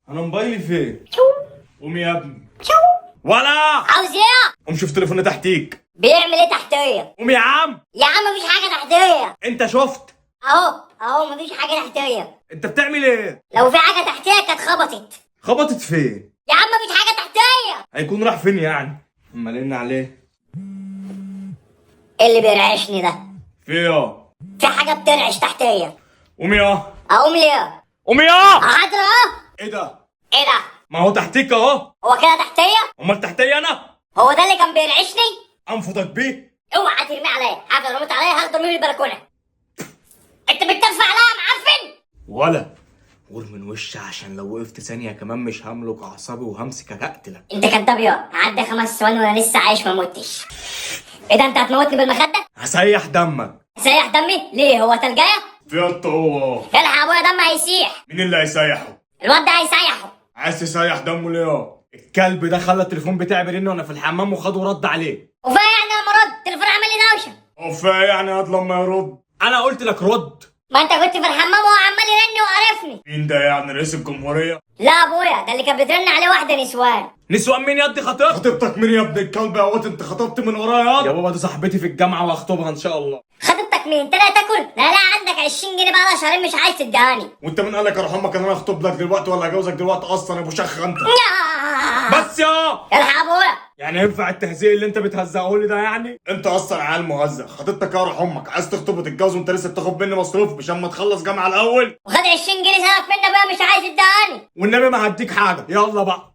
انا موبايلي فين؟ شو قوم يا ابني. شو ولا عاوز ايه؟ قوم شوف تليفوني تحتيك. بيعمل ايه تحتيه؟ قوم يا عم. يا عم مفيش حاجه تحتيه. انت شفت؟ اهو مفيش حاجه تحتيه. انت بتعمل ايه؟ لو في حاجه تحتيه كانت خبطت. خبطت فين؟ يا عم مفيش حاجه تحتيه. هيكون راح فين يعني؟ اما لنا عليه. ايه اللي بيرعشني ده؟ في ايه؟ في حاجه بترعش تحتيه. قوم يا. اقوم ليه؟ قوم يا. حاضر اهو. ايه ده؟ ايه ده؟ ما هو تحتيك اهو. هو كده تحتيه؟ امال تحتي انا؟ هو ده اللي كان بيرعشني؟ انفضك بيه. اوعى ترمي عليا، عارف لو رميت عليا هاخده من البلكونه. انت بتدفع عليا يا معفن؟ ولا غور من وشي عشان لو وقفت ثانية كمان مش هملك أعصابي وهمسكك أقتلك. انت كداب يا عدى 5 ثواني وانا لسه عايش ما متش. ايه ده انت هتموتني بالمخده؟ هسيح دمك. سيح دمي؟ ليه هو تلجايه؟ في هو. الحق يا ابويا دم هيسيح. مين اللي هيسيحه؟ الواد ده هيسيحه. عايز تسيح دمه ليه؟ الكلب ده خلى التليفون بتاعي بيرن وانا في الحمام وخده ورد عليه. وفيا يعني لما رد التليفون عمل لي دوشه. وفا يعني هات لما يرد. انا قلت لك رد. ما انت كنت في الحمام وهو عمال يرن وقرفني. مين ده يعني رئيس الجمهورية؟ لا ابويا ده اللي كانت بترن عليه واحده نسوان. نسوان مين يا ابني خطيبتك؟ خطيبتك مين يا ابن الكلب يا واد انت خطبت من ورايا يا بابا دي صاحبتي في الجامعة وهخطبها ان شاء الله. خطيبتك مين؟ طلع تاكل؟ لا عندك 20 جنيه بقى لها شهرين مش عايز تديهاني. وانت مين قالك يا رحمك ان انا اخطب لك دلوقتي ولا هجوزك دلوقتي اصلا يا ابو شخ انت؟ بس يا الحق يا ابويا. يعني ينفع التهزيق اللي انت بتهزقه لي ده يعني؟ انت اصلا عيال مهزق، خطيبتك يا روح امك عايز تخطب وتتجوز وانت لسه بتاخد مني مصروف مش اما تخلص جامعه الاول؟ وخد 20 جنيه سلف مني بقى مش عايز تديهاني. والنبي ما هديك حاجه، يلا بقى.